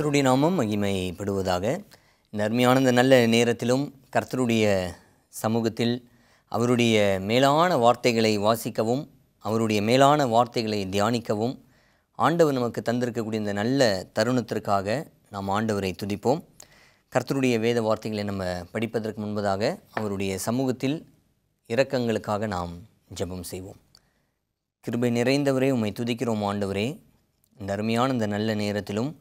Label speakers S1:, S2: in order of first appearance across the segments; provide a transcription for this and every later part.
S1: கர்த்தருடைய நாமம் மகிமைப்படுவதாக. இந்த அருமையான இந்த நல்ல நேரத்திலும் கர்த்தருடைய சமூகத்தில் அவருடைய மேலான வார்த்தைகளை வாசிக்கவும் அவருடைய மேலான வார்த்தைகளை தியானிக்கவும் ஆண்டவர் நமக்கு தந்திருக்கக்கூடிய இந்த நல்ல தருணத்திற்காக நாம் ஆண்டவரை துதிப்போம். கர்த்தருடைய வேத வார்த்தைகளை நம்ம படிப்பதற்கு முன்பதாக அவருடைய சமூகத்தில் இரக்கங்களுக்காக நாம் ஜெபம் செய்வோம். கிருபை நிறைந்தவரே, உம்மை துதிக்கிறோம் ஆண்டவரே. இந்த அருமையான இந்த நல்ல நேரத்திலும்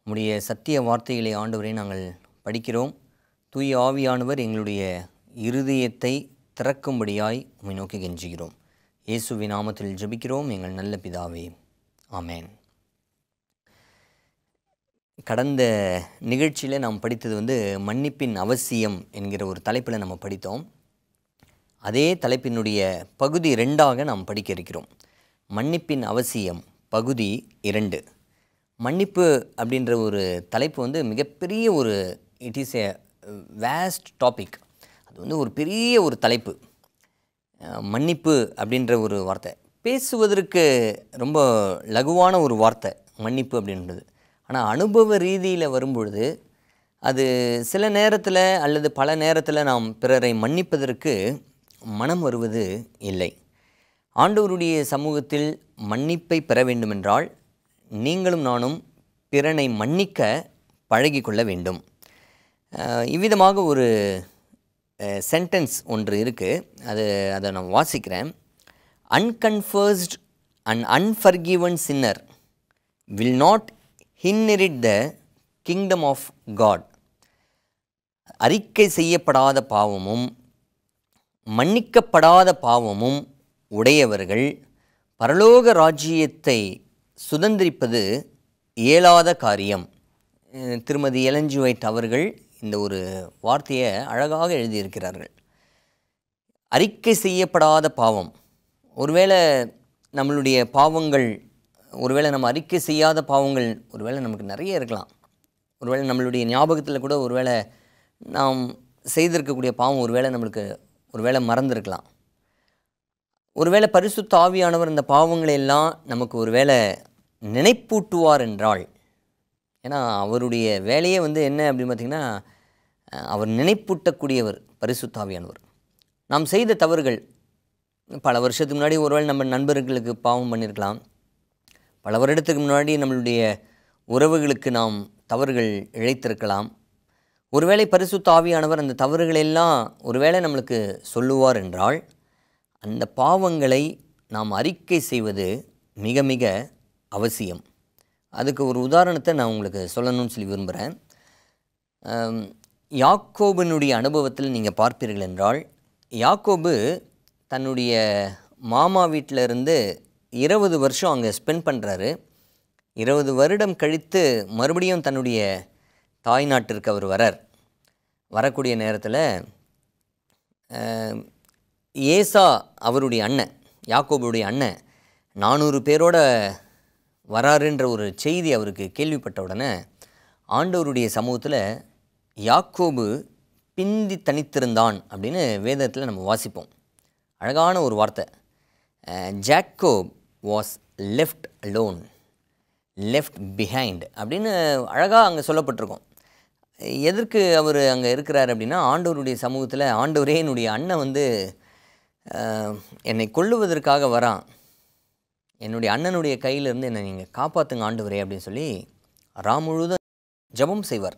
S1: உம்முடைய சத்திய வார்த்தைகளை ஆண்டவரே நாங்கள் படிக்கிறோம். தூய ஆவியானவர் எங்களுடைய இருதயத்தை திறக்கும்படியாய் உம்மை நோக்கி கெஞ்சுகிறோம். இயேசுவின் நாமத்தில் ஜெபிக்கிறோம் எங்கள் நல்ல பிதாவே, ஆமேன். கடந்த நிகழ்ச்சியில் நாம் படித்தது மன்னிப்பின் அவசியம் என்கிற ஒரு தலைப்பில் நம்ம படித்தோம். அதே தலைப்பினுடைய பகுதி 2ஆக நாம் படிக்க இருக்கிறோம். மன்னிப்பின் அவசியம் பகுதி 2. மன்னிப்பு அப்படின்ற ஒரு தலைப்பு மிகப்பெரிய ஒரு it is a waste topic. அது ஒரு பெரிய ஒரு தலைப்பு. மன்னிப்பு அப்படின்ற ஒரு வார்த்தை பேசுவதற்கு ரொம்ப லகுவான ஒரு வார்த்தை மன்னிப்பு அப்படின்றது. ஆனால் அனுபவ ரீதியில் வரும்பொழுது அது சில நேரத்தில் அல்லது பல நேரத்தில் நாம் பிறரை மன்னிப்பதற்கு மனம் வருவது இல்லை. ஆண்டவருடைய சமூகத்தில் மன்னிப்பை பெற வேண்டுமென்றால் நீங்களும் நானும் பிறனை மன்னிக்க பழகி கொள்ள வேண்டும். இவ்விதமாக ஒரு சென்டென்ஸ் ஒன்று இருக்குது. அதை நான் வாசிக்கிறேன். Unconfessed and unforgiven sinner will not inherit the kingdom of God. அறிக்கை செய்யப்படாத பாவமும் மன்னிக்கப்படாத பாவமும் உடையவர்கள் பரலோக ராஜ்யத்தை சுதந்திரிப்பது இயலாத காரியம். திருமதி எலன் ஜி ஒயிட் அவர்கள் இந்த ஒரு வார்த்தையை அழகாக எழுதியிருக்கிறார்கள். அறிக்கை செய்யப்படாத பாவம். ஒருவேளை நம்மளுடைய பாவங்கள், ஒருவேளை நம்ம அறிக்கை செய்யாத பாவங்கள் ஒருவேளை நமக்கு நிறைய இருக்கலாம். ஒருவேளை நம்மளுடைய ஞாபகத்தில் கூட ஒருவேளை நாம் செய்திருக்கக்கூடிய பாவம் ஒருவேளை நம்மளுக்கு ஒருவேளை மறந்துருக்கலாம். ஒருவேளை பரிசுத்த ஆவியானவர் இந்த பாவங்களை எல்லாம் நமக்கு ஒருவேளை நினைப்பூட்டுவார் என்றால், ஏன்னா அவருடைய வேலையே என்ன அப்படின்னு பார்த்திங்கன்னா, அவர் நினைப்பூட்டக்கூடியவர் பரிசுத்த ஆவியானவர். நாம் செய்த தவறுகள் பல வருஷத்துக்கு முன்னாடி ஒருவேளை நம்ம நண்பர்களுக்கு பாவம் பண்ணியிருக்கலாம். பல வருடத்துக்கு முன்னாடி நம்மளுடைய உறவுகளுக்கு நாம் தவறுகள் இழைத்திருக்கலாம். ஒருவேளை பரிசுத்த ஆவியானவர் அந்த தவறுகளெல்லாம் ஒருவேளை நம்மளுக்கு சொல்லுவார் என்றால், அந்த பாவங்களை நாம் அறிக்கை செய்வது மிக மிக அவசியம். அதுக்கு ஒரு உதாரணத்தை நான் உங்களுக்கு சொல்லணும்னு சொல்லி விரும்புகிறேன். யாக்கோபினுடைய அனுபவத்தில் நீங்கள் பார்ப்பீர்கள் என்றால், யாக்கோபு தன்னுடைய மாமா வீட்டில் இருந்து 20 வருஷம் அங்கே ஸ்பெண்ட் பண்ணுறாரு. 20 வருடம் கழித்து மறுபடியும் தன்னுடைய தாய் நாட்டிற்கு அவர் வரக்கூடிய நேரத்தில் ஏசா அவருடைய அண்ணன், யாக்கோபுடைய அண்ணன் 400 பேரோட வராருன்ற ஒரு செய்தி அவருக்கு கேள்விப்பட்ட உடனே ஆண்டவருடைய சமூகத்தில் யாக்கோபு பிந்தி தனித்திருந்தான் அப்படின்னு வேதத்தில் நம்ம வாசிப்போம். அழகான ஒரு வார்த்தை. Jacob was left alone, left behind அப்படின்னு அழகாக அங்கே சொல்லப்பட்டிருக்கோம். எதற்கு அவர் அங்கே இருக்கிறார் அப்படின்னா, ஆண்டவருடைய சமூகத்தில் ஆண்டவரே என்னுடைய அண்ணன் என்னை கொல்லுவதற்காக வரான், என்னுடைய அண்ணனுடைய கையிலிருந்து என்னை நீங்கள் காப்பாற்றுங்க ஆண்டவரே அப்படின்னு சொல்லி முழுவதும் ஜெபம் செய்வார்.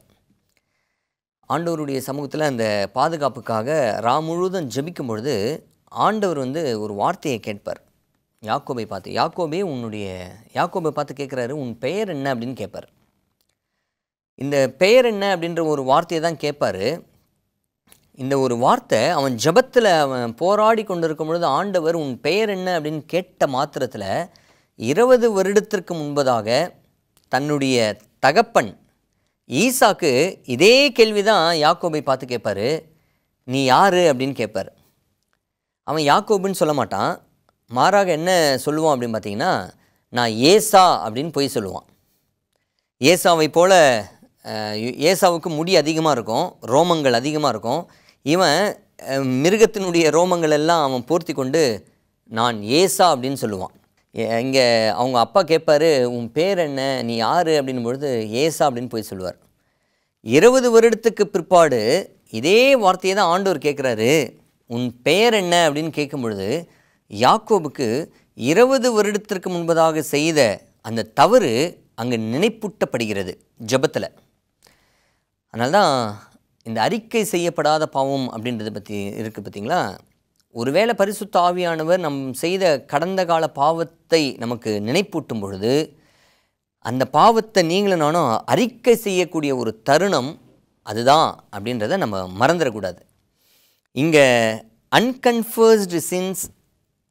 S1: ஆண்டவருடைய சமூகத்தில் அந்த பாதுகாப்புக்காக முழுவதும் ஜெபிக்கும் பொழுது ஆண்டவர் ஒரு வார்த்தையை கேட்பார். யாக்கோபை பார்த்து, யாக்கோபை பார்த்து கேட்குறாரு, உன் பெயர் என்ன அப்படின்னு கேட்பார். இந்த பெயர் என்ன அப்படின்ற ஒரு வார்த்தையை தான் கேட்பார். இந்த ஒரு வார்த்தை அவன் ஜெபத்தில் அவன் போராடி கொண்டு இருக்கும் பொழுது ஆண்டவர் உன் பெயர் என்ன அப்படின்னு கேட்ட மாத்திரத்தில் 20 வருடத்திற்கு முன்பதாக தன்னுடைய தகப்பன் ஈசாக்கு இதே கேள்வி தான் யாக்கோபை பார்த்து கேட்பார். நீ யார் அப்படின்னு கேட்பார். அவன் யாக்கோபுன்னு சொல்ல மாட்டான். மாறாக என்ன சொல்லுவான் அப்படின்னு பார்த்தீங்கன்னா, நான் ஏசா அப்படின்னு போய் சொல்லுவான். ஏசாவை போல் ஏசாவுக்கு முடி அதிகமாக இருக்கும், ரோமங்கள் அதிகமாக இருக்கும். இவன் மிருகத்தினுடைய ரோமங்கள் எல்லாம் அவன் போர்த்தி கொண்டு நான் ஏசா அப்படின்னு சொல்லுவான். இங்கே அவங்க அப்பா கேட்பார், உன் பேர் என்ன, நீ யார் அப்படின்னும் பொழுது ஏசா அப்படின்னு போய் சொல்லுவார். 20 வருடத்துக்கு பிற்பாடு இதே வார்த்தையை தான் ஆண்டவர் கேட்குறாரு, உன் பெயர் என்ன அப்படின்னு கேட்கும் பொழுது யாக்கோபுக்கு 20 வருடத்திற்கு முன்பதாக செய்த அந்த தவறு அங்கே நினைப்பூட்டப்படுகிறது ஜெபத்தில். அதனால தான் இந்த அறிக்கை செய்யப்படாத பாவம் அப்படின்றத பற்றி இருக்குது பார்த்தீங்களா. ஒருவேளை பரிசுத்த ஆவியானவர் நம் செய்த கடந்த கால பாவத்தை நமக்கு நினைப்பூட்டும் பொழுது அந்த பாவத்தை நீங்களும் நானும் அறிக்கை செய்யக்கூடிய ஒரு தருணம் அதுதான் அப்படின்றத நம்ம மறந்துடக்கூடாது. இங்கே அன்கன்ஃபர்ஸ்டு சின்ஸ்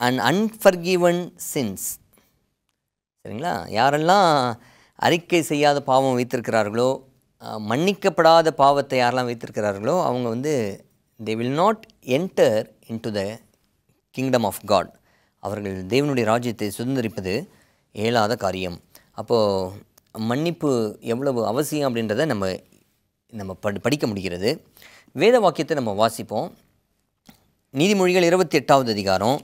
S1: அண்ட் அன்ஃபர்கிவன் சின்ஸ், சரிங்களா, யாரெல்லாம் அறிக்கை செய்யாத பாவம் வைத்திருக்கிறார்களோ, மன்னிக்கப்படாத பாவத்தை யாரெல்லாம் வைத்திருக்கிறார்களோ அவங்க they will not enter into the kingdom of God. அவர்கள் தேவனுடைய ராஜ்யத்தை சுதந்திரிப்பது இயலாத காரியம். அப்போது மன்னிப்பு எவ்வளவு அவசியம் அப்படின்றத நம்ம படிக்க முடிகிறது. வேத வாக்கியத்தை நம்ம வாசிப்போம். நீதிமொழிகள் 28வது அதிகாரம்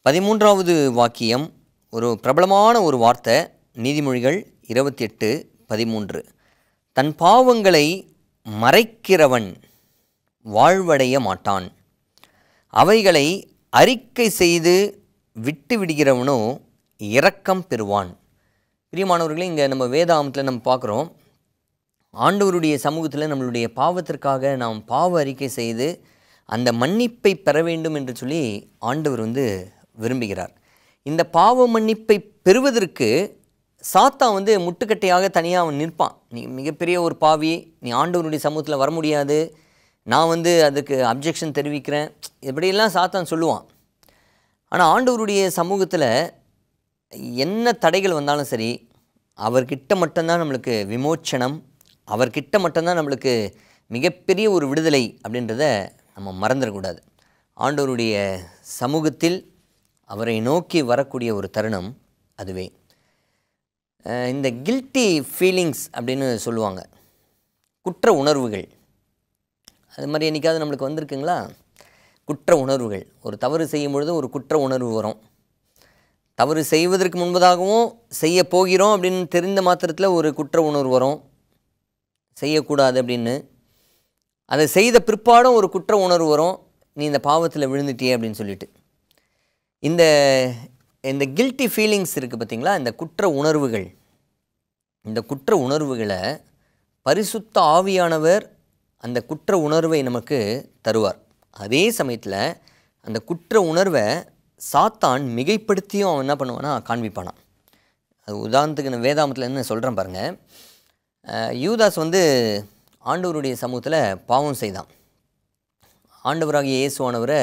S1: 13வது வாக்கியம், ஒரு பிரபலமான ஒரு வார்த்தை. நீதிமொழிகள் 28:13, தன் பாவங்களை மறைக்கிறவன் வாழ்வடைய மாட்டான், அவைகளை அறிக்கை செய்து விட்டு விடுகிறவனோ இரக்கம் பெறுவான். பிரியமானவர்களே, இங்கே நம்ம வேதாகமத்தில் நம்ம பார்க்குறோம், ஆண்டவருடைய சமூகத்தில் நம்மளுடைய பாவத்திற்காக நாம் பாவ அறிக்கை செய்து அந்த மன்னிப்பை பெற வேண்டும் என்று சொல்லி ஆண்டவர் விரும்புகிறார். இந்த பாவ மன்னிப்பை பெறுவதற்கு சாத்தான் முட்டுக்கட்டையாக தனியாக அவன் நிற்பான். நீ மிகப்பெரிய ஒரு பாவி, நீ ஆண்டவருடைய சமூகத்தில் வர முடியாது, நான் அதுக்கு அப்ஜெக்ஷன் தெரிவிக்கிறேன், இப்படியெல்லாம் சாத்தான் சொல்லுவான். ஆனால் ஆண்டவருடைய சமூகத்தில் என்ன தடைகள் வந்தாலும் சரி, அவர்கிட்ட மட்டும்தான் நம்மளுக்கு விமோச்சனம், அவர்கிட்ட மட்டும்தான் நம்மளுக்கு மிகப்பெரிய ஒரு விடுதலை அப்படின்றத நம்ம மறந்துடக்கூடாது. ஆண்டவருடைய சமூகத்தில் அவரை நோக்கி வரக்கூடிய ஒரு தருணம் அதுவே. இந்த கில்ட்டி ஃபீலிங்ஸ் அப்படின்னு சொல்லுவாங்க, குற்ற உணர்வுகள். அது மாதிரி என்றைக்காவது நம்மளுக்கு வந்திருக்குங்களா? குற்ற உணர்வுகள். ஒரு தவறு செய்யும் பொழுது ஒரு குற்ற உணர்வு வரும். தவறு செய்வதற்கு முன்பதாகவும் செய்ய போகிறோம் அப்படின்னு தெரிந்த மாத்திரத்தில் ஒரு குற்ற உணர்வு வரும், செய்யக்கூடாது அப்படின்னு. அதை செய்த பிற்பாடும் ஒரு குற்ற உணர்வு வரும், நீ இந்த பாவத்தில் விழுந்துட்டியே அப்படின்னு சொல்லிட்டு. இந்த கில்ட்டி ஃபீலிங்ஸ் இருக்குது பார்த்தீங்களா, இந்த குற்ற உணர்வுகள். இந்த குற்ற உணர்வுகளை பரிசுத்த ஆவியானவர் அந்த குற்ற உணர்வை நமக்கு தருவார். அதே சமயத்தில் அந்த குற்ற உணர்வை சாத்தான் மிகைப்படுத்தியும் அவன் என்ன பண்ணுவான்னா காண்பிப்பானான். அது உதாரணத்துக்கு நான் வேதாமத்தில் என்ன சொல்கிறேன் பாருங்கள். யூதாஸ் ஆண்டவருடைய சமூகத்தில் பாவம் செய்தான். ஆண்டவராகிய இயேசுவானவரை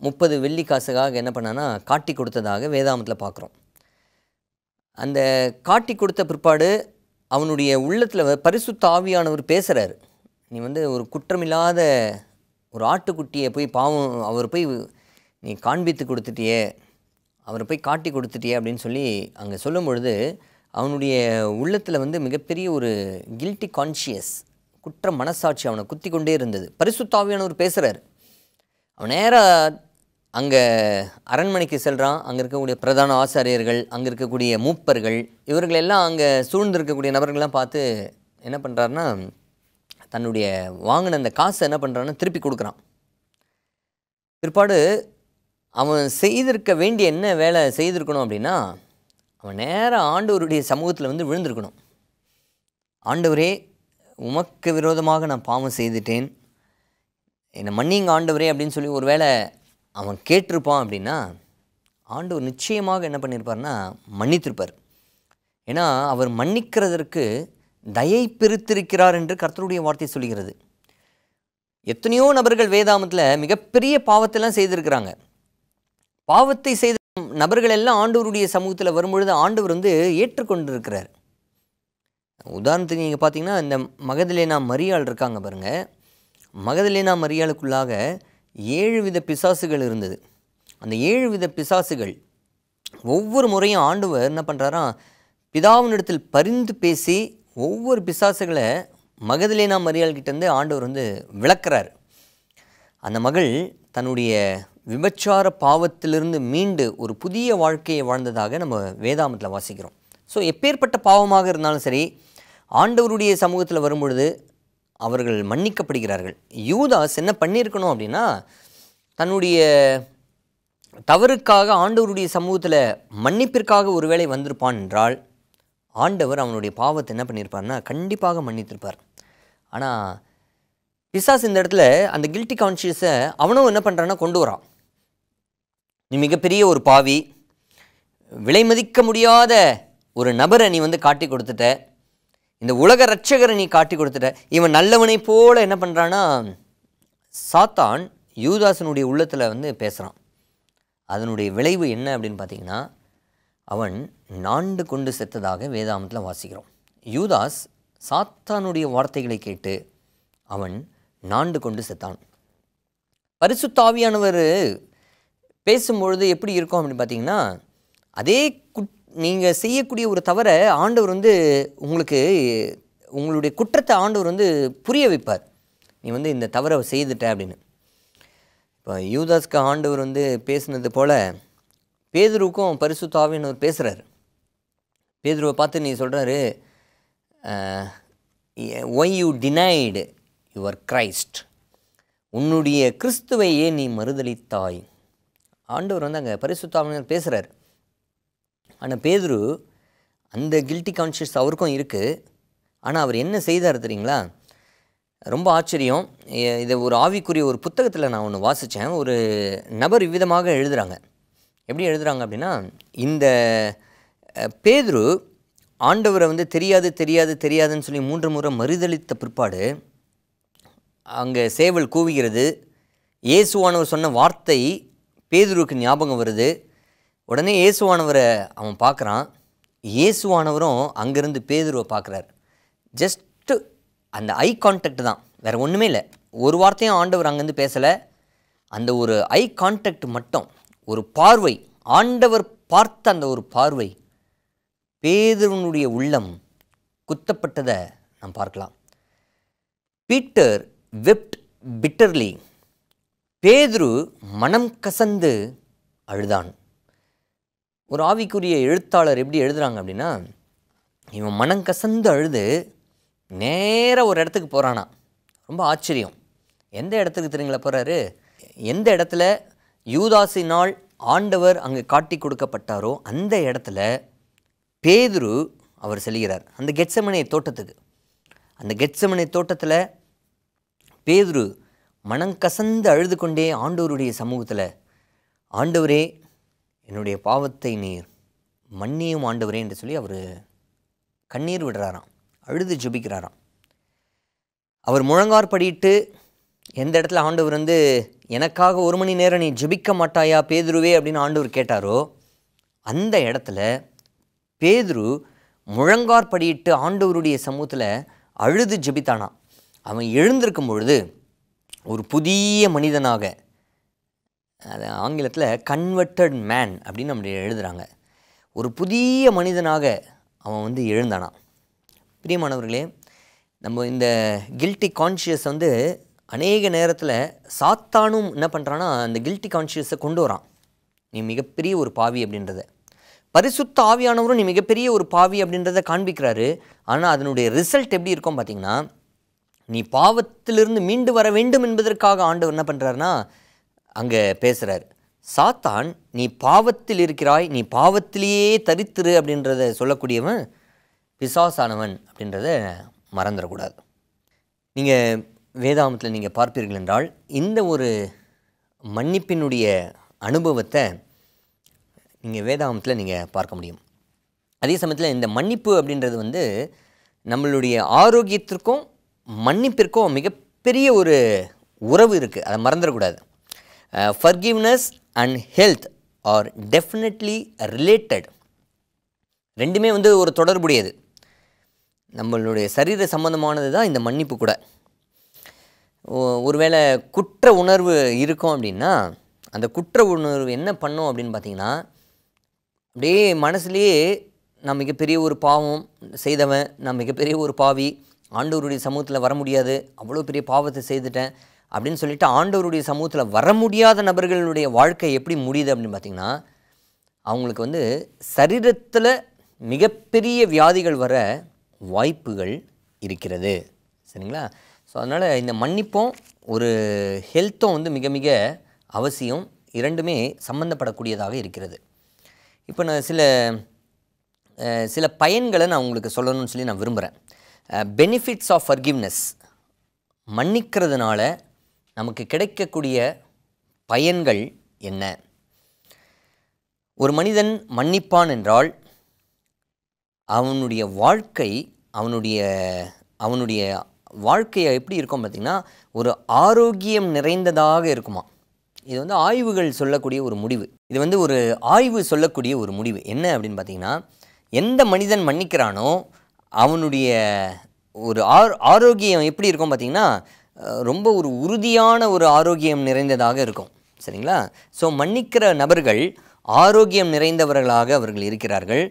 S1: 30 வெள்ளி காசுக்காக என்ன பண்ணான்னா காட்டி கொடுத்ததாக வேதாமத்தில் பார்க்குறோம். அந்த காட்டி கொடுத்த பிற்பாடு அவனுடைய உள்ளத்தில் பரிசுத்த ஆவியானவர் பேசுகிறார், நீ ஒரு குற்றமில்லாத ஒரு ஆட்டுக்குட்டியை போய் அவர் போய் நீ காண்பித்து கொடுத்துட்டியே, அவரை போய் காட்டி கொடுத்துட்டியே அப்படின்னு சொல்லி அங்கே சொல்லும் பொழுது அவனுடைய உள்ளத்தில் மிகப்பெரிய ஒரு கில்ட்டி கான்ஷியஸ், குற்ற மனசாட்சி அவனை குத்தி கொண்டே இருந்தது. பரிசுத்த ஆவியானவர் பேசுகிறார். அவன் நேராக அங்கே அரண்மனைக்கு செல்கிறான். அங்கே இருக்கக்கூடிய பிரதான ஆசாரியர்கள், அங்கே இருக்கக்கூடிய மூப்பர்கள், இவர்களெல்லாம் அங்கே சூழ்ந்திருக்கக்கூடிய நபர்கள்லாம் பார்த்து என்ன பண்ணுறாருன்னா தன்னுடைய வாங்கின அந்த காசை என்ன பண்ணுறான்னா திருப்பி கொடுக்குறான். பிற்பாடு அவன் செய்திருக்க வேண்டிய என்ன வேலை செய்திருக்கணும் அப்படின்னா, அவன் நேராக ஆண்டவருடைய சமூகத்தில் விழுந்திருக்கணும். ஆண்டவரே, உமக்கு விரோதமாக நான் பாவம் செய்துட்டேன், என்னை மன்னிங்க ஆண்டவரே அப்படின்னு சொல்லி ஒரு வேளை அவன் கேட்டிருப்பான் அப்படின்னா ஆண்டவர் நிச்சயமாக என்ன பண்ணியிருப்பார்னா மன்னித்திருப்பார். ஏன்னா அவர் மன்னிக்கிறதற்கு தயை பெருத்திருக்கிறார் என்று கர்த்தருடைய வார்த்தை சொல்கிறது. எத்தனையோ நபர்கள் வேதாமத்தில் மிகப்பெரிய பாவத்தெல்லாம் செய்திருக்கிறாங்க. பாவத்தை செய்த நபர்கள் எல்லாம் ஆண்டவருடைய சமூகத்தில் வரும்பொழுது ஆண்டவர் ஏற்றுக்கொண்டிருக்கிறார். உதாரணத்துக்கு நீங்கள் பார்த்தீங்கன்னா இந்த மகதலேனா மரியாள் இருக்காங்க பாருங்கள். மகதலேனா மரியாளுக்குள்ளாக 7 வித பிசாசுகள் இருந்தது. அந்த 7 வித பிசாசுகள் ஒவ்வொரு முறையும் ஆண்டவர் என்ன பண்ணுறாராம், பிதாவினிடத்தில் பரிந்து பேசி ஒவ்வொரு பிசாசுகளை மகதலேனா மரியாள் கிட்டேருந்து ஆண்டவர் விளக்குறார். அந்த மகள் தன்னுடைய விபச்சார பாவத்திலிருந்து மீண்டு ஒரு புதிய வாழ்க்கையை வாழ்ந்ததாக நம்ம வேதாமத்தில் வாசிக்கிறோம். ஸோ எப்பேற்பட்ட பாவமாக இருந்தாலும் சரி, ஆண்டவருடைய சமூகத்தில் வரும்பொழுது அவர்கள் மன்னிக்கப்படுகிறார்கள். யூதாஸ் என்ன பண்ணியிருக்கணும் அப்படின்னா, தன்னுடைய தவறுக்காக ஆண்டவருடைய சமூகத்தில் மன்னிப்பிற்காக ஒருவேளை வந்திருப்பான் என்றால், ஆண்டவர் அவனுடைய பாவத்தை என்ன பண்ணியிருப்பார்னா கண்டிப்பாக மன்னித்திருப்பார். ஆனால் பிசாசு இந்த இடத்துல அந்த கில்ட்டி கான்ஷியஸை அவனும் என்ன பண்ணுறான்னா கொண்டு வரான். நீ மிகப்பெரிய ஒரு பாவி, விலை மதிக்க முடியாத ஒரு நபரை நீ வந்து காட்டி கொடுத்துட்ட, இந்த உலக இரட்சகரை நீ காட்டி கொடுத்துட்ட. இவன் நல்லவனை போல என்ன பண்ணுறான்னா சாத்தான் யூதாசனுடைய உள்ளத்தில் வந்து பேசுகிறான். அதனுடைய விளைவு என்ன அப்படின்னு பார்த்தீங்கன்னா, அவன் நாண்டு கொண்டு செத்ததாக வேதாமத்தில் வாசிக்கிறோம். யூதாஸ் சாத்தானுடைய வார்த்தைகளை கேட்டு அவன் நாண்டு கொண்டு செத்தான். பரிசுத்த ஆவியானவர் பேசும்பொழுது எப்படி இருக்கும் அப்படின்னு பார்த்தீங்கன்னா, அதே நீங்கள் செய்யக்கூடிய ஒரு தவறை ஆண்டவர் வந்து உங்களுக்கு உங்களுடைய குற்றத்தை ஆண்டவர் வந்து புரிய வைப்பார். நீ வந்து இந்த தவறை செய்துட்ட அப்படின்னு. இப்போ யூதாஸ்க்கு ஆண்டவர் வந்து பேசுனது போல் பேதுருவுக்கும் பரிசுத்த ஆவியானவர் பேசுகிறார். பேதுருவை பார்த்து நீ சொல்கிறாரு, why you denied your Christ, உன்னுடைய கிறிஸ்துவை ஏன் நீ மறுதலித்தாய். ஆண்டவர் வந்து அங்கே பரிசுத்த ஆவியானவர் பேசுகிறார். ஆனால் பேதுரு அந்த கில்ட்டி கான்ஷியஸ் அவருக்கும் இருக்குது. ஆனால் அவர் என்ன செய்தார் தெரியுங்களா? ரொம்ப ஆச்சரியம். இதை ஒரு ஆவிக்குரிய ஒரு புத்தகத்தில் நான் ஒன்று வாசித்தேன். ஒரு நபர் இவ்விதமாக எழுதுகிறாங்க. எப்படி எழுதுகிறாங்க அப்படின்னா, இந்த பேதுரு ஆண்டவரை வந்து தெரியாது தெரியாது தெரியாதுன்னு சொல்லி 3 முறை மறுதலித்த பிற்பாடு அங்கே சேவல் கூவுகிறது. இயேசுவானவர் சொன்ன வார்த்தை பேதுருக்கு ஞாபகம் வருது. உடனே இயேசுவானவரை அவன் பார்க்குறான். இயேசுவானவரும் அங்கேருந்து பேதுருவை பார்க்குறார். ஜஸ்ட்டு அந்த ஐ கான்டாக்ட் தான், வேறு ஒன்றுமே இல்லை. ஒரு வார்த்தையும் ஆண்டவர் அங்கேருந்து பேசலை. அந்த ஒரு ஐ கான்டாக்ட் மட்டும், ஒரு பார்வை, ஆண்டவர் பார்த்த அந்த ஒரு பார்வை பேதுருனுடைய உள்ளம் குத்தப்பட்டதை நாம் பார்க்கலாம். பீட்டர் வெப்ட் பிட்டர்லி, பேதுரு மனம் கசந்து அழுதான். ஒரு ஆவிக்குரிய எழுத்தாளர் எப்படி எழுதுகிறாங்க அப்படின்னா, இவன் மனம் கசந்து அழுது நேராக ஒரு இடத்துக்கு போகிறானா. ரொம்ப ஆச்சரியம். எந்த இடத்துக்கு தெரியுங்களா போகிறாரு? எந்த இடத்துல யூதாசினால் ஆண்டவர் அங்கே காட்டி கொடுக்கப்பட்டாரோ அந்த இடத்துல பேதுரு அவர் செல்கிறார். அந்த கெத்செமனே தோட்டத்துக்கு. அந்த கெத்செமனே தோட்டத்தில் பேதுரு மனங்கசந்து அழுது கொண்டே ஆண்டவருடைய சமூகத்தில், ஆண்டவரே என்னுடைய பாவத்தை நீர் மன்னியும் ஆண்டவரே என்று சொல்லி அவர் கண்ணீர் விடுறாராம், அழுது ஜெபிக்கிறாராம். அவர் முழங்கார் படியிட்டு எந்த இடத்துல ஆண்டவர் வந்து எனக்காக 1 மணி நேரம் நீ ஜெபிக்க மாட்டாயா பேதுருவே அப்படின்னு ஆண்டவர் கேட்டாரோ அந்த இடத்துல பேதுரு முழங்கார் படியிட்டு ஆண்டவருடைய சமூகத்தில் அழுது ஜெபித்தானாம். அவன் எழுந்திருக்கும் பொழுது ஒரு புதிய மனிதனாக, அது ஆங்கிலத்தில் கன்வெர்ட்டட் மேன் அப்படின்னு நம்ம எழுதுகிறாங்க, ஒரு புதிய மனிதனாக அவன் வந்து எழுந்தானான். பிரியமானவர்களே, நம்ம இந்த கில்ட்டி கான்ஷியஸ் வந்து அநேக நேரத்தில் சாத்தானும் என்ன பண்ணுறான்னா அந்த கில்ட்டி கான்ஷியஸை கொண்டு வரான். நீ மிகப்பெரிய ஒரு பாவி அப்படின்றத, பரிசுத்த ஆவியானவரும் நீ மிகப்பெரிய ஒரு பாவி அப்படின்றத காண்பிக்கிறாரு. ஆனால் அதனுடைய ரிசல்ட் எப்படி இருக்கும் பார்த்தீங்கன்னா, நீ பாவத்திலிருந்து மீண்டு வர வேண்டும் என்பதற்காக ஆண்டவர் என்ன பண்ணுறாருன்னா அங்கே பேசுகிறார். சாத்தான் நீ பாவத்தில் இருக்கிறாய், நீ பாவத்திலேயே தரித்திரு அப்படின்றத சொல்லக்கூடியவன் பிசாசானவன் அப்படின்றத மறந்துடக்கூடாது. நீங்கள் வேதாமத்தில் நீங்கள் பார்ப்பீர்கள் என்றால் இந்த ஒரு மன்னிப்பினுடைய அனுபவத்தை நீங்கள் வேதாமத்தில் நீங்கள் பார்க்க முடியும். அதே சமயத்தில் இந்த மன்னிப்பு அப்படின்றது வந்து நம்மளுடைய ஆரோக்கியத்திற்கும் மன்னிப்பிற்கும் மிகப்பெரிய ஒரு உறவு இருக்குது, அதை மறந்துடக்கூடாது. Forgiveness and health are definitely related. ரெண்டுமே வந்து ஒரு தொடர்புடையது. நம்மளுடைய சரீர சம்பந்தமானது தான் இந்த மன்னிப்பு கூட. ஒருவேளை குற்ற உணர்வு இருக்கும் அப்படின்னா அந்த குற்ற உணர்வு என்ன பண்ணும் அப்படின்னு பார்த்தீங்கன்னா, அப்படியே மனசுலேயே நான் மிகப்பெரிய ஒரு பாவம் செய்தவன், நான் மிகப்பெரிய ஒரு பாவி, ஆண்டவருடைய சமூகத்தில் வர முடியாது, அவ்வளோ பெரிய பாவத்தை செய்துட்டேன் அப்படின்னு சொல்லிட்டு ஆண்டவருடைய சமூகத்தில் வர முடியாத நபர்களுடைய வாழ்க்கை எப்படி முடியுது அப்படின்னு பார்த்திங்கன்னா, அவங்களுக்கு வந்து சரீரத்தில் மிகப்பெரிய வியாதிகள் வர வாய்ப்புகள் இருக்கிறது. சரிங்களா? ஸோ அதனால் இந்த மன்னிப்பும் ஒரு ஹெல்த்தும் வந்து மிக மிக அவசியம். இரண்டுமே சம்பந்தப்படக்கூடியதாக இருக்கிறது. இப்போ நான் சில பயன்களை நான் உங்களுக்கு சொல்லணும்னு சொல்லி நான் விரும்புகிறேன். பெனிஃபிட்ஸ் ஆஃப் ஃபர்கிவ்னஸ், மன்னிக்கிறதுனால நமக்கு கிடைக்கக்கூடிய பயன்கள் என்ன? ஒரு மனிதன் மன்னிப்பான் என்றால் அவனுடைய வாழ்க்கையை எப்படி இருக்கும் பார்த்திங்கன்னா, ஒரு ஆரோக்கியம் நிறைந்ததாக இருக்குமா. இது வந்து ஆய்வுகள் சொல்லக்கூடிய ஒரு முடிவு. இது வந்து ஒரு ஆய்வு சொல்லக்கூடிய ஒரு முடிவு என்ன அப்படின்னு பார்த்திங்கன்னா, எந்த மனிதன் மன்னிக்கிறானோ அவனுடைய ஒரு ஆரோக்கியம் எப்படி இருக்கும் பார்த்திங்கன்னா, ரொம்ப ஒரு உறுதியான ஒரு ஆரோக்கியம் நிறைந்ததாக இருக்கும். சரிங்களா? ஸோ மன்னிக்கிற நபர்கள் ஆரோக்கியம் நிறைந்தவர்களாக அவர்கள் இருக்கிறார்கள்.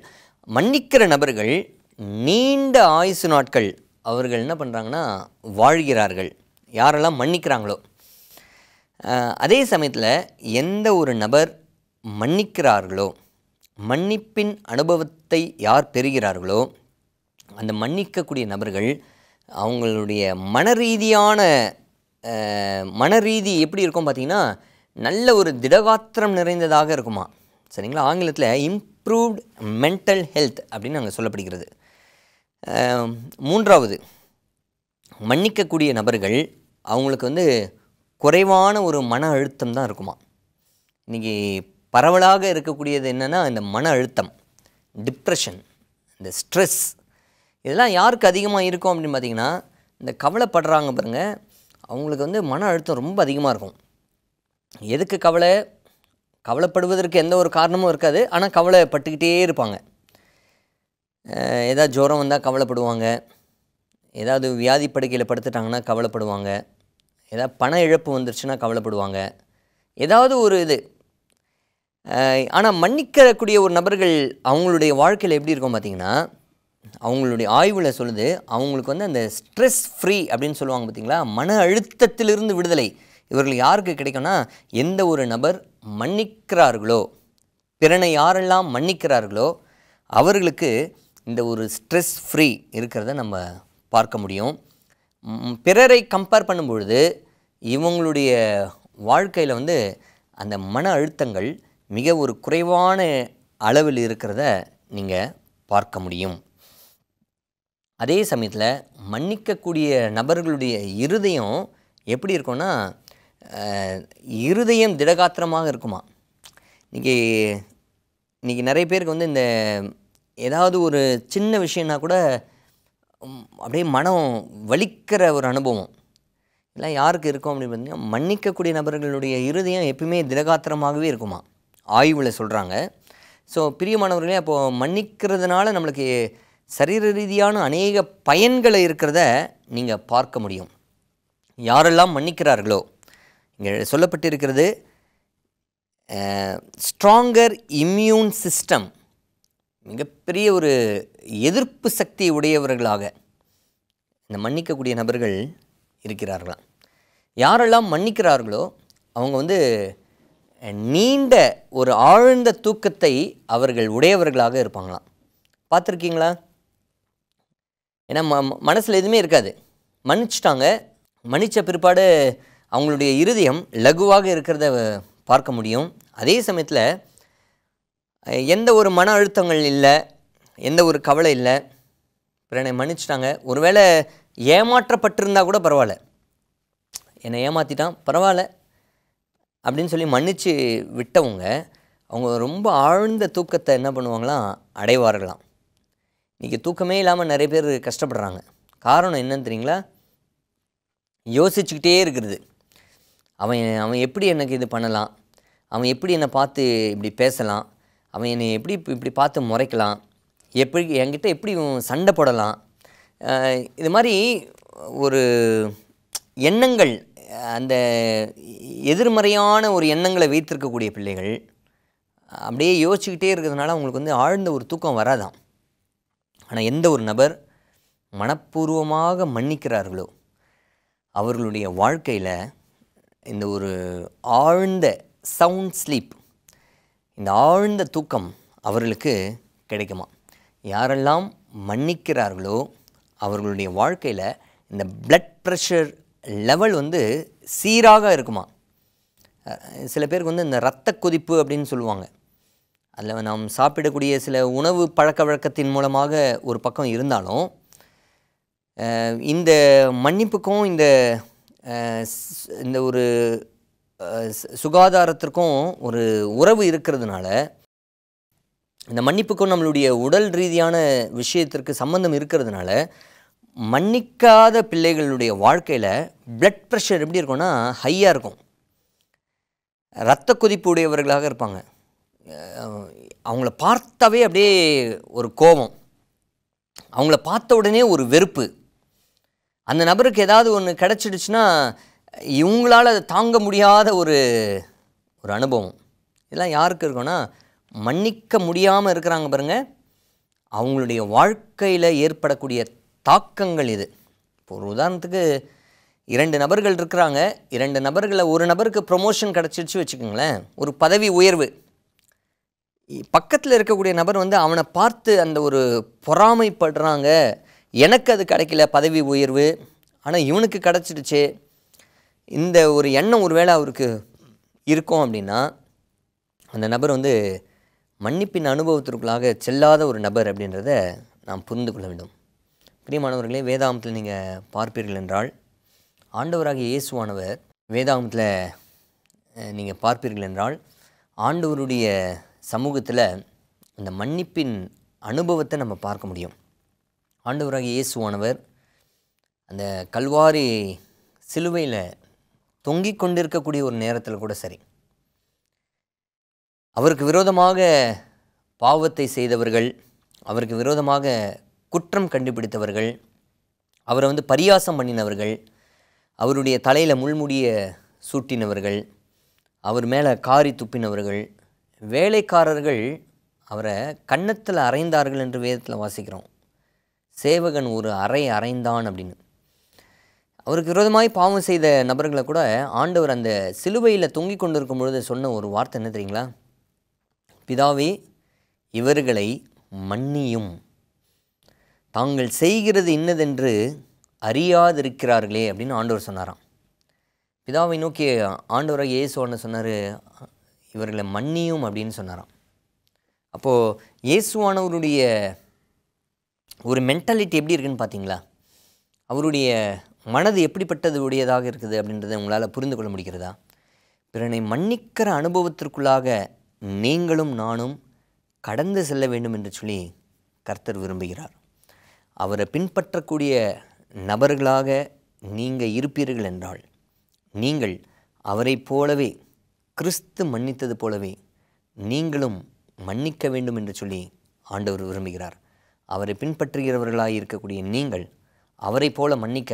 S1: மன்னிக்கிற நபர்கள் நீண்ட ஆயுசு நாட்கள் அவர்கள் என்ன பண்ணுறாங்கன்னா வாழ்கிறார்கள், யாரெல்லாம் மன்னிக்கிறாங்களோ. அதே சமயத்தில் எந்த ஒரு நபர் மன்னிக்கிறார்களோ, மன்னிப்பின் அனுபவத்தை யார் பெறுகிறார்களோ, அந்த மன்னிக்கக்கூடிய நபர்கள் அவங்களுடைய மனரீதி எப்படி இருக்கும் பார்த்திங்கன்னா, நல்ல ஒரு திடகாத்திரம் நிறைந்ததாக இருக்குமா. சரிங்களா? ஆங்கிலத்தில் இம்ப்ரூவ்ட் மென்டல் ஹெல்த் அப்படின்னு அங்கே சொல்லப்படுகிறது. மூன்றாவது, மன்னிக்கக்கூடிய நபர்கள் அவங்களுக்கு வந்து குறைவான ஒரு மன அழுத்தம் தான் இருக்குமா. இன்றைக்கி பரவலாக இருக்கக்கூடியது என்னென்னா, இந்த மன அழுத்தம், டிப்ரெஷன், இந்த ஸ்ட்ரெஸ், இதெல்லாம் யாருக்கு அதிகமாக இருக்கும் அப்படின்னு பார்த்திங்கன்னா, இந்த கவலைப்படுறாங்க பாருங்கள், அவங்களுக்கு வந்து மன அழுத்தம் ரொம்ப அதிகமாக இருக்கும். எதுக்கு கவலைப்படுவதற்கு எந்த ஒரு காரணமும் இருக்காது, ஆனால் கவலைப்பட்டுக்கிட்டே இருப்பாங்க. ஏதாவது ஜுரம் வந்தால் கவலைப்படுவாங்க, ஏதாவது வியாதி படுக்கையில் படுத்துட்டாங்கன்னா கவலைப்படுவாங்க, ஏதாவது பண இழப்பு வந்துருச்சுன்னா கவலைப்படுவாங்க, ஏதாவது ஒரு இது. ஆனால் மன்னிக்கக்கூடிய ஒரு நபர்கள் அவங்களுடைய வாழ்க்கையில் எப்படி இருக்கும் பார்த்திங்கன்னா, அவங்களுடைய ஆய்வில் சொல்லுது, அவங்களுக்கு வந்து அந்த ஸ்ட்ரெஸ் ஃப்ரீ அப்படின்னு சொல்லுவாங்க பார்த்திங்களா, மன அழுத்தத்திலிருந்து விடுதலை இவர்கள் யாருக்கு கிடைக்கும்னா, எந்த ஒரு நபர் மன்னிக்கிறார்களோ, பிறனை யாரெல்லாம் மன்னிக்கிறார்களோ அவர்களுக்கு இந்த ஒரு ஸ்ட்ரெஸ் ஃப்ரீ இருக்கிறத நம்ம பார்க்க முடியும். பிறரை கம்பேர் பண்ணும்பொழுது இவங்களுடைய வாழ்க்கையில் வந்து அந்த மன அழுத்தங்கள் மிக ஒரு குறைவான அளவில் இருக்கிறத நீங்கள் பார்க்க முடியும். அதே சமயத்தில் மன்னிக்கக்கூடிய நபர்களுடைய இருதயம் எப்படி இருக்கும்னா, இருதயம் திடகாத்திரமாக இருக்குமா. இன்றைக்கி நிறைய பேருக்கு வந்து இந்த ஏதாவது ஒரு சின்ன விஷயம்னா கூட அப்படியே மனம் வலிக்கிற ஒரு அனுபவம் எல்லாம் யாருக்கு இருக்கும் அப்படின்னு பார்த்தீங்கன்னா, மன்னிக்கக்கூடிய நபர்களுடைய இருதயம் எப்பவுமே திடகாத்திரமாகவே இருக்குமா, ஆய்வில் சொல்கிறாங்க. ஸோ பிரியமானவர்களே, அப்போது மன்னிக்கிறதுனால நம்மளுக்கு சரீர ரீதியான அநேக பயன்களை இருக்கிறத நீங்கள் பார்க்க முடியும். யாரெல்லாம் மன்னிக்கிறார்களோ, இங்கே சொல்லப்பட்டிருக்கிறது ஸ்ட்ராங்கர் இம்யூன் சிஸ்டம், மிகப்பெரிய ஒரு எதிர்ப்பு சக்தி உடையவர்களாக இந்த மன்னிக்கக்கூடிய நபர்கள் இருக்கிறார்களாம். யாரெல்லாம் மன்னிக்கிறார்களோ அவங்க வந்து நீண்ட ஒரு ஆழ்ந்த தூக்கத்தை அவர்கள் உடையவர்களாக இருப்பாங்களாம். பார்த்துருக்கீங்களா? ஏன்னா மனசில் எதுவுமே இருக்காது, மன்னிச்சிட்டாங்க. மன்னித்த பிற்பாடு அவங்களுடைய இருதயம் லகுவாக இருக்கிறத பார்க்க முடியும். அதே சமயத்தில் எந்த ஒரு மன அழுத்தங்கள் இல்லை, எந்த ஒரு கவலை இல்லை, பிறனை மன்னிச்சிட்டாங்க. ஒருவேளை ஏமாற்றப்பட்டிருந்தால் கூட பரவாயில்ல, என்னை ஏமாற்றிட்டான் பரவாயில்ல அப்படின்னு சொல்லி மன்னித்து விட்டவங்க அவங்க ரொம்ப ஆழ்ந்த தூக்கத்தை என்ன பண்ணுவாங்களாம், அடைவார்களாம். இன்றைக்கி தூக்கமே இல்லாமல் நிறைய பேர் கஷ்டப்படுறாங்க. காரணம் என்னன்னு தெரியுங்களா? யோசிச்சுக்கிட்டே இருக்கிறது. அவன் எப்படி எனக்கு இது பண்ணலாம், அவன் எப்படி என்னை பார்த்து இப்படி பேசலாம், அவன் என்னை இப்படி பார்த்து முறைக்கலாம், என்கிட்ட எப்படி சண்டை போடலாம், இது மாதிரி ஒரு எண்ணங்கள், அந்த எதிர்மறையான ஒரு எண்ணங்களை வைத்திருக்கக்கூடிய பிள்ளைகள் அப்படியே யோசிச்சுக்கிட்டே இருக்கிறதுனால அவங்களுக்கு வந்து ஆழ்ந்த ஒரு தூக்கம் வராதான். ஆனால் எந்த ஒரு நபர் மனப்பூர்வமாக மன்னிக்கிறார்களோ அவர்களுடைய வாழ்க்கையில் இந்த ஒரு ஆழ்ந்த சவுண்ட் ஸ்லீப், இந்த ஆழ்ந்த தூக்கம் அவர்களுக்கு கிடைக்குமா. யாரெல்லாம் மன்னிக்கிறார்களோ அவர்களுடைய வாழ்க்கையில் இந்த பிளட் ப்ரெஷர் லெவல் வந்து சீராக இருக்குமா. சில பேருக்கு வந்து இந்த இரத்த கொதிப்பு அப்படின்னு சொல்லுவாங்க. அதில் நாம் சாப்பிடக்கூடிய சில உணவு பழக்க வழக்கத்தின் மூலமாக ஒரு பக்கம் இருந்தாலும், இந்த மன்னிப்புக்கும் இந்த ஒரு சுகாதாரத்திற்கும் ஒரு உறவு இருக்கிறதுனால, இந்த மன்னிப்புக்கும் நம்மளுடைய உடல் ரீதியான விஷயத்திற்கு சம்பந்தம் இருக்கிறதுனால, மன்னிக்காத பிள்ளைகளுடைய வாழ்க்கையில் பிளட் ப்ரெஷர் எப்படி இருக்கும்னா ஹையாக இருக்கும். இரத்த கொதிப்பு உடையவர்களாக இருப்பாங்க. அவங்கள பார்த்தாவே அப்படியே ஒரு கோபம், அவங்கள பார்த்த உடனே ஒரு வெறுப்பு. அந்த நபருக்கு ஏதாவது ஒன்று கிடச்சிடுச்சுன்னா இவங்களால் அதை தாங்க முடியாத ஒரு அனுபவம். இதெல்லாம் யாருக்கு இருக்குன்னா, மன்னிக்க முடியாமல் இருக்கிறாங்க பாருங்கள், அவங்களுடைய வாழ்க்கையில் ஏற்படக்கூடிய தாக்கங்கள் இது. இப்போ ஒரு உதாரணத்துக்கு 2 நபர்கள் இருக்கிறாங்க. 2 நபர்களில் ஒரு நபருக்கு ப்ரொமோஷன் கிடச்சிடுச்சு வச்சுக்கோங்களேன், ஒரு பதவி உயர்வு. பக்கத்தில் இருக்கக்கூடிய நபர் வந்து அவனை பார்த்து அந்த ஒரு பொறாமைப்படுறாங்க, எனக்கு அது கிடைக்கல பதவி உயர்வு, ஆனால் இவனுக்கு கிடச்சிடுச்சு. இந்த ஒரு எண்ணம் ஒரு வேளை அவருக்கு இருக்கும் அப்படின்னா, அந்த நபர் வந்து மன்னிப்பின் அனுபவத்திற்குள்ளாக செல்லாத ஒரு நபர் அப்படின்றத நாம் புரிந்து கொள்ள வேண்டும். பிரியமானவர்களே, வேதாகமத்தில் நீங்கள் பார்ப்பீர்கள் என்றால், ஆண்டவராகிய இயேசுவானவர் வேதாகமத்தில் நீங்கள் பார்ப்பீர்கள் என்றால், ஆண்டவருடைய சமூகத்தில் அந்த மன்னிப்பின் அனுபவத்தை நம்ம பார்க்க முடியும். ஆண்டவராகிய இயேசுவானவர் அந்த கல்வாரி சிலுவையில் தொங்கிக் கொண்டிருக்கக்கூடிய ஒரு நேரத்தில் கூட சரி, அவருக்கு விரோதமாக பாவத்தை செய்தவர்கள், அவருக்கு விரோதமாக குற்றம் கண்டுபிடித்தவர்கள், அவரை வந்து பரியாசம் பண்ணினவர்கள், அவருடைய தலையில் முள்முடியை சூட்டினவர்கள், அவர் மேலே காரி துப்பினவர்கள், வேலைக்காரர்கள் அவரை கன்னத்தில் அறைந்தார்கள் என்று வேதத்தில் வாசிக்கிறோம். சேவகன் ஒரு அறைந்தான் அப்படின்னு. அவருக்கு விரோதமாய் பாவம் செய்த நபர்களை கூட ஆண்டவர் அந்த சிலுவையில் தொங்கிக் கொண்டிருக்கும் பொழுது சொன்ன ஒரு வார்த்தை என்ன தெரியுங்களா? பிதாவே, இவர்களை மன்னியும், தாங்கள் செய்கிறது இன்னதென்று அறியாதிருக்கிறார்களே அப்படின்னு ஆண்டவர் சொன்னாராம். பிதாவை நோக்கி ஆண்டவராக இயேசுவான சொன்னார், இவர்களை மன்னியும் அப்படின்னு சொன்னாராம். அப்போது இயேசுவானவருடைய ஒரு மென்டாலிட்டி எப்படி இருக்குன்னு பார்த்தீங்களா? அவருடைய மனது எப்படிப்பட்டது உடையதாக இருக்குது அப்படின்றத உங்களால் புரிந்து கொள்ள முடிகிறதா? பிறனை மன்னிக்கிற அனுபவத்திற்குள்ளாக நீங்களும் நானும் கடந்து செல்ல வேண்டும் என்று சொல்லி கர்த்தர் விரும்புகிறார். அவரை பின்பற்றக்கூடிய நபர்களாக நீங்கள் இருப்பீர்கள் என்றால், நீங்கள் அவரை போலவே, கிறிஸ்து மன்னித்தது போலவே நீங்களும் மன்னிக்க வேண்டும் என்று சொல்லி ஆண்டவர் விரும்புகிறார். அவரை பின்பற்றுகிறவர்களாக இருக்கக்கூடிய நீங்கள் அவரை போல மன்னிக்க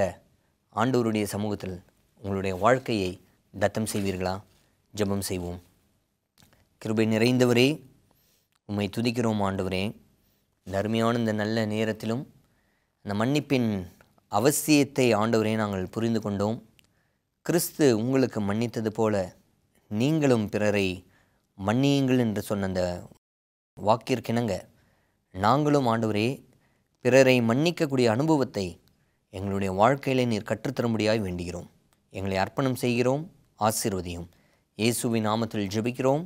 S1: ஆண்டவருடைய சமூகத்தில் உங்களுடைய வாழ்க்கையை தத்தம் செய்வீர்களா? ஜெபம் செய்வோம். கிருபை நிறைந்தவரே, உம்மை துதிக்கிறோம் ஆண்டவரே. இந்த அருமையான இந்த நல்ல நேரத்திலும் அந்த மன்னிப்பின் அவசியத்தை ஆண்டவரே நாங்கள் புரிந்து கொண்டோம். கிறிஸ்து உங்களுக்கு மன்னித்தது போல நீங்களும் பிறரை மன்னியுங்கள் என்று சொன்ன அந்த வாக்கிற்கிணங்க நாங்களும் ஆண்டவரே பிறரை மன்னிக்கக்கூடிய அனுபவத்தை எங்களுடைய வாழ்க்கையில் நீர் கற்றுத்தரும்படியாய் வேண்டுகிறோம். எங்களை அர்ப்பணம் செய்கிறோம், ஆசீர்வதியும். இயேசுவின் நாமத்தில் ஜெபிக்கிறோம்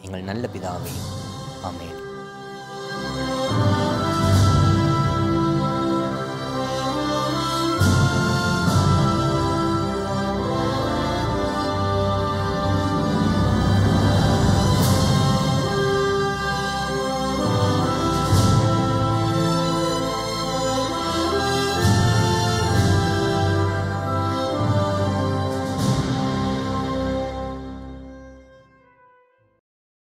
S1: எங்கள் நல்ல பிதாவே. ஆமென்.